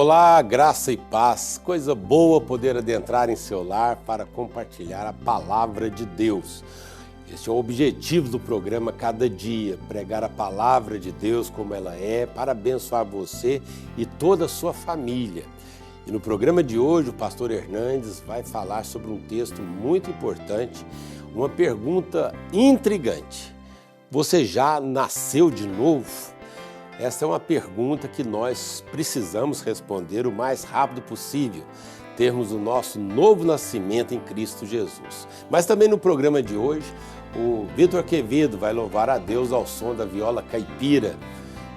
Olá, graça e paz, coisa boa poder adentrar em seu lar para compartilhar a palavra de Deus. Este é o objetivo do programa Cada Dia, pregar a palavra de Deus como ela é, para abençoar você e toda a sua família. E no programa de hoje o pastor Hernandes vai falar sobre um texto muito importante, uma pergunta intrigante. Você já nasceu de novo? Essa é uma pergunta que nós precisamos responder o mais rápido possível, termos o nosso novo nascimento em Cristo Jesus. Mas também no programa de hoje, o Vitor Quevedo vai louvar a Deus ao som da viola caipira.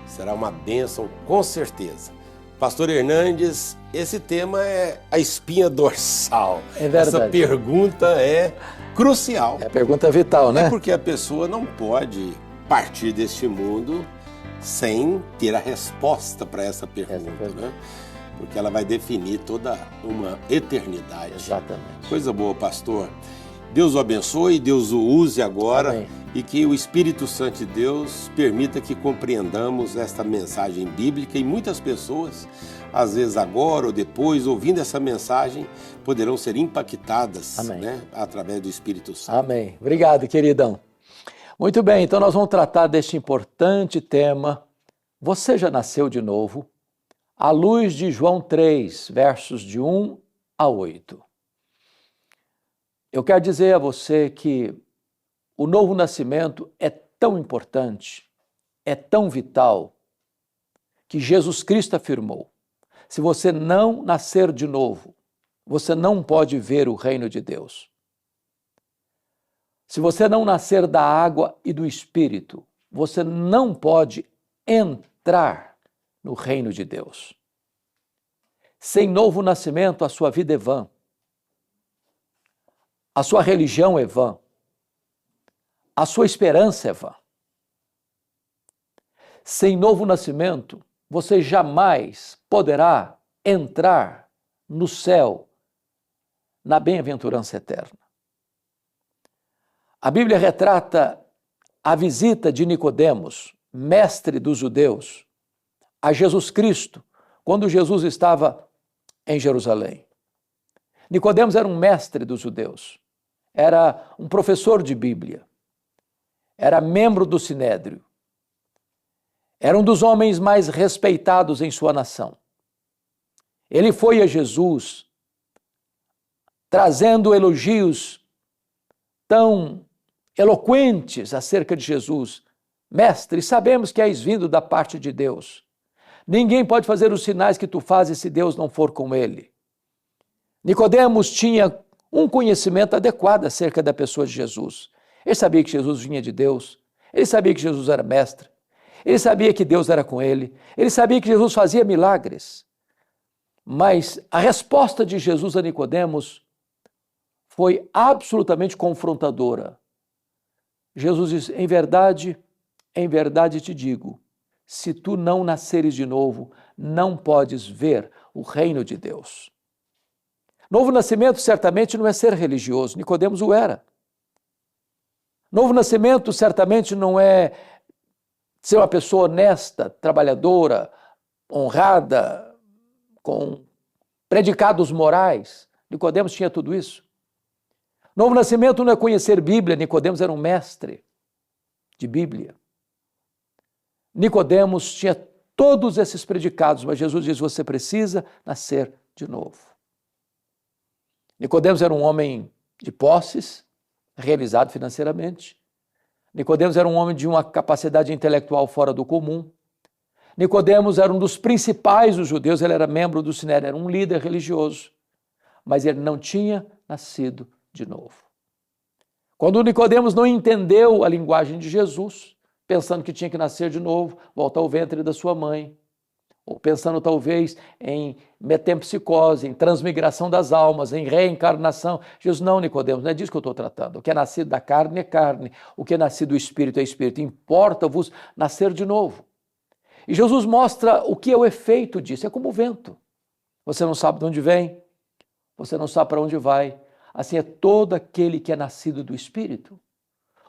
Será uma bênção com certeza. Pastor Hernandes, esse tema é a espinha dorsal. É verdade. Essa pergunta é crucial. É a pergunta vital, né? É porque a pessoa não pode partir deste mundo sem ter a resposta para essa pergunta, né? Porque ela vai definir toda uma eternidade. Exatamente. Coisa boa, pastor. Deus o abençoe, Deus o use agora. Amém. E que o Espírito Santo de Deus permita que compreendamos esta mensagem bíblica e muitas pessoas, às vezes agora ou depois, ouvindo essa mensagem, poderão ser impactadas, né, através do Espírito Santo. Amém. Obrigado, queridão. Muito bem, então nós vamos tratar deste importante tema, Você já nasceu de novo, à luz de João 3, versos de 1 a 8. Eu quero dizer a você que o novo nascimento é tão importante, é tão vital, que Jesus Cristo afirmou: se você não nascer de novo, você não pode ver o reino de Deus. Se você não nascer da água e do Espírito, você não pode entrar no reino de Deus. Sem novo nascimento, a sua vida é vã. A sua religião é vã. A sua esperança é vã. Sem novo nascimento, você jamais poderá entrar no céu, na bem-aventurança eterna. A Bíblia retrata a visita de Nicodemos, mestre dos judeus, a Jesus Cristo, quando Jesus estava em Jerusalém. Nicodemos era um mestre dos judeus, era um professor de Bíblia, era membro do Sinédrio, era um dos homens mais respeitados em sua nação. Ele foi a Jesus trazendo elogios tão eloquentes acerca de Jesus. Mestre, sabemos que és vindo da parte de Deus. Ninguém pode fazer os sinais que tu fazes se Deus não for com ele. Nicodemos tinha um conhecimento adequado acerca da pessoa de Jesus. Ele sabia que Jesus vinha de Deus. Ele sabia que Jesus era mestre. Ele sabia que Deus era com ele. Ele sabia que Jesus fazia milagres. Mas a resposta de Jesus a Nicodemos foi absolutamente confrontadora. Jesus diz: em verdade te digo, se tu não nasceres de novo, não podes ver o reino de Deus. Novo nascimento certamente não é ser religioso, Nicodemos o era. Novo nascimento certamente não é ser uma pessoa honesta, trabalhadora, honrada, com predicados morais. Nicodemos tinha tudo isso. Novo nascimento não é conhecer Bíblia, Nicodemos era um mestre de Bíblia. Nicodemos tinha todos esses predicados, mas Jesus diz: você precisa nascer de novo. Nicodemos era um homem de posses, realizado financeiramente. Nicodemos era um homem de uma capacidade intelectual fora do comum. Nicodemos era um dos principais dos judeus, ele era membro do Sinédrio, era um líder religioso, mas ele não tinha nascido de novo. Quando Nicodemos não entendeu a linguagem de Jesus, pensando que tinha que nascer de novo, voltar ao ventre da sua mãe, ou pensando talvez em metempsicose, em transmigração das almas, em reencarnação. Jesus: não, Nicodemos, não é disso que eu estou tratando. O que é nascido da carne é carne, o que é nascido do Espírito é Espírito. Importa-vos nascer de novo. E Jesus mostra o que é o efeito disso. É como o vento. Você não sabe de onde vem, você não sabe para onde vai. Assim é todo aquele que é nascido do Espírito.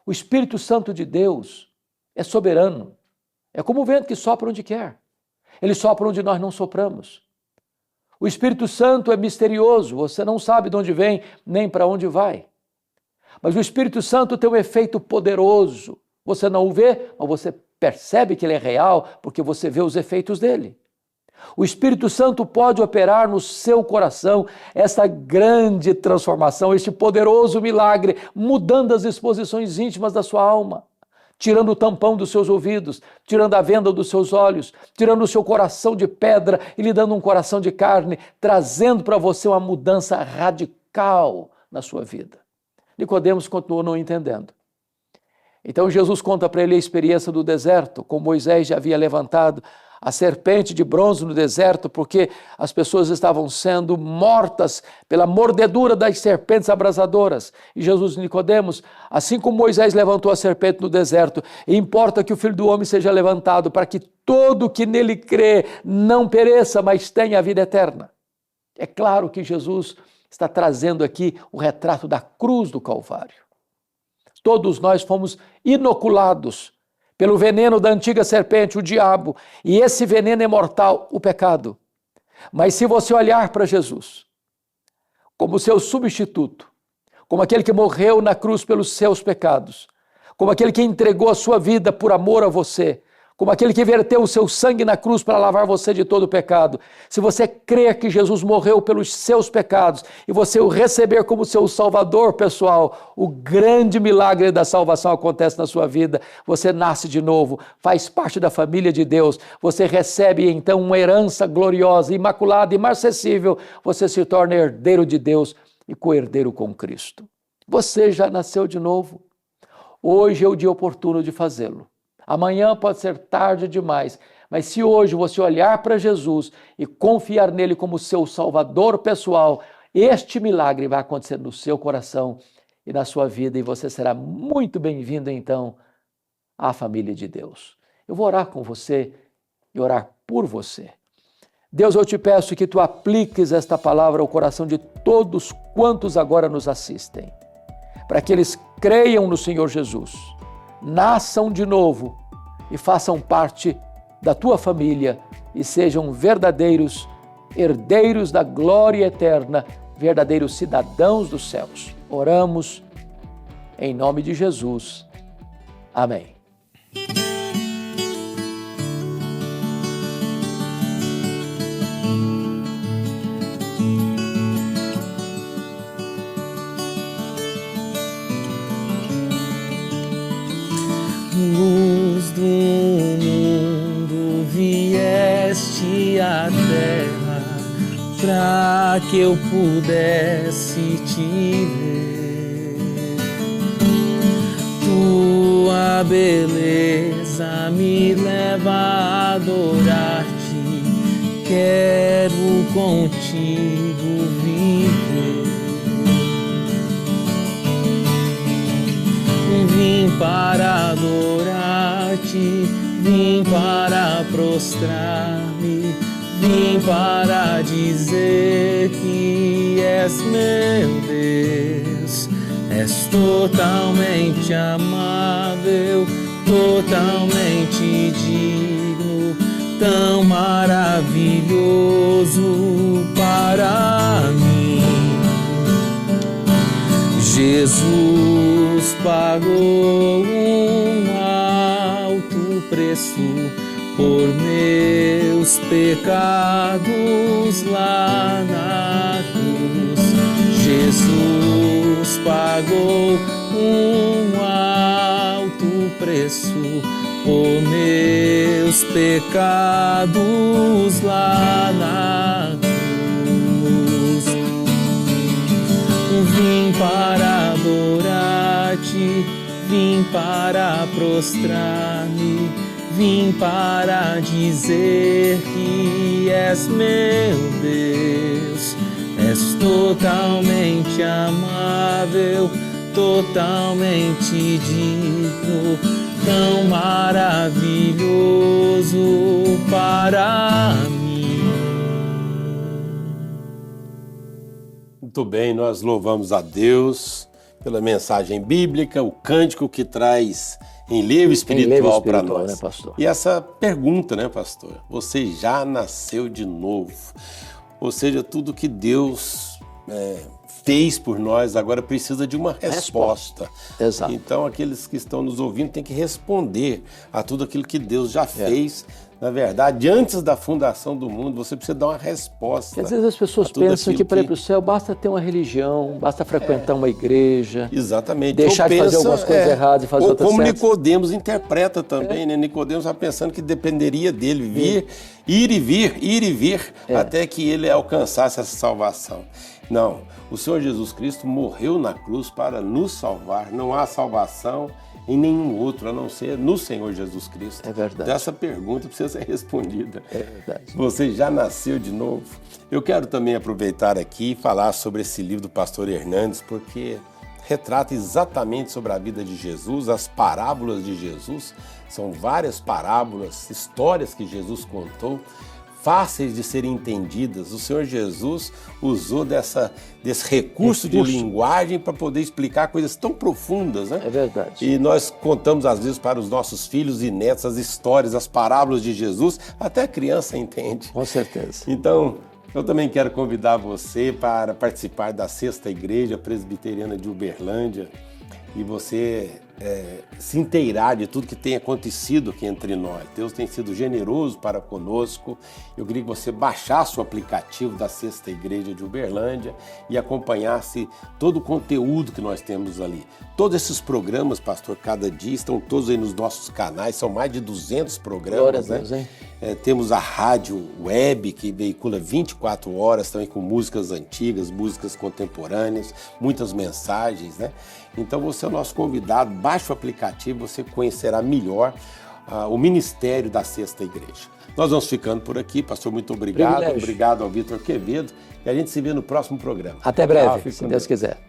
O Espírito Santo de Deus é soberano. É como o vento que sopra onde quer. Ele sopra onde nós não sopramos. O Espírito Santo é misterioso, você não sabe de onde vem nem para onde vai. Mas o Espírito Santo tem um efeito poderoso. Você não o vê, mas você percebe que ele é real porque você vê os efeitos dele. O Espírito Santo pode operar no seu coração essa grande transformação, este poderoso milagre, mudando as disposições íntimas da sua alma, tirando o tampão dos seus ouvidos, tirando a venda dos seus olhos, tirando o seu coração de pedra e lhe dando um coração de carne, trazendo para você uma mudança radical na sua vida. Nicodemos continuou não entendendo. Então Jesus conta para ele a experiência do deserto, como Moisés já havia levantado a serpente de bronze no deserto, porque as pessoas estavam sendo mortas pela mordedura das serpentes abrasadoras. E Jesus disse: Nicodemos, assim como Moisés levantou a serpente no deserto, importa que o Filho do Homem seja levantado, para que todo que nele crê não pereça, mas tenha a vida eterna. É claro que Jesus está trazendo aqui o retrato da cruz do Calvário. Todos nós fomos inoculados pelo veneno da antiga serpente, o diabo, e esse veneno é mortal, o pecado. Mas se você olhar para Jesus como seu substituto, como aquele que morreu na cruz pelos seus pecados, como aquele que entregou a sua vida por amor a você, como aquele que verteu o seu sangue na cruz para lavar você de todo o pecado, se você crer que Jesus morreu pelos seus pecados e você o receber como seu salvador pessoal, o grande milagre da salvação acontece na sua vida. Você nasce de novo, faz parte da família de Deus, você recebe então uma herança gloriosa, imaculada, imarcessível, você se torna herdeiro de Deus e co-herdeiro com Cristo. Você já nasceu de novo. Hoje é o dia oportuno de fazê-lo. Amanhã pode ser tarde demais, mas se hoje você olhar para Jesus e confiar nele como seu salvador pessoal, este milagre vai acontecer no seu coração e na sua vida, e você será muito bem-vindo então à família de Deus. Eu vou orar com você e orar por você. Deus, eu te peço que tu apliques esta palavra ao coração de todos quantos agora nos assistem, para que eles creiam no Senhor Jesus, nasçam de novo e façam parte da tua família e sejam verdadeiros herdeiros da glória eterna, verdadeiros cidadãos dos céus. Oramos em nome de Jesus. Amém. Luz do mundo, vieste à terra pra que eu pudesse te ver. Tua beleza me leva a adorar-te, quero contigo viver. Vim para adorar-te, vim para prostrar-me, vim para dizer que és meu Deus. És totalmente amável, totalmente digno, tão maravilhoso para mim. Jesus pagou um alto preço por meus pecados lá na cruz. Jesus pagou um alto preço por meus pecados lá na cruz. Vim para adorar-te, vim para prostrar-me, vim para dizer que és meu Deus. És totalmente amável, totalmente digno, tão maravilhoso para mim. Muito bem, nós louvamos a Deus pela mensagem bíblica, o cântico que traz enlevo espiritual para nós. Né, pastor? E essa pergunta, né, pastor? Você já nasceu de novo? Ou seja, tudo que Deus fez por nós agora precisa de uma resposta. Exato. Então, aqueles que estão nos ouvindo têm que responder a tudo aquilo que Deus já fez. Na verdade, antes da fundação do mundo, você precisa dar uma resposta. Porque às vezes as pessoas pensam que para ir para o céu basta ter uma religião, basta frequentar uma igreja. Exatamente. Deixar de fazer algumas coisas erradas e fazer outras certas. Como Nicodemos interpreta também, né? Nicodemos está pensando que dependeria dele ir e vir, até que ele alcançasse essa salvação. Não, o Senhor Jesus Cristo morreu na cruz para nos salvar. Não há salvação em nenhum outro, a não ser no Senhor Jesus Cristo. É verdade. Essa pergunta precisa ser respondida. É verdade. Você já nasceu de novo? Eu quero também aproveitar aqui e falar sobre esse livro do pastor Hernandes, porque retrata exatamente sobre a vida de Jesus, as parábolas de Jesus. São várias parábolas, histórias que Jesus contou, fáceis de serem entendidas. O Senhor Jesus usou desse recurso de linguagem para poder explicar coisas tão profundas, né? É verdade. E nós contamos às vezes para os nossos filhos e netos as histórias, as parábolas de Jesus, até a criança entende. Com certeza. Então, eu também quero convidar você para participar da 6ª Igreja Presbiteriana de Uberlândia e você se inteirar de tudo que tem acontecido aqui entre nós. Deus tem sido generoso para conosco. Eu queria que você baixasse o aplicativo da 6ª Igreja de Uberlândia e acompanhasse todo o conteúdo que nós temos ali. Todos esses programas, pastor, cada dia estão todos aí nos nossos canais, são mais de 200 programas. Glória a Deus, né? Temos a rádio web, que veicula 24 horas, também com músicas antigas, músicas contemporâneas, muitas mensagens, né? Então você é o nosso convidado, baixe o aplicativo, você conhecerá melhor o ministério da 6ª Igreja. Nós vamos ficando por aqui, pastor, muito obrigado. Privilégio. Obrigado ao Vitor Quevedo e a gente se vê no próximo programa. Até breve, se Deus quiser.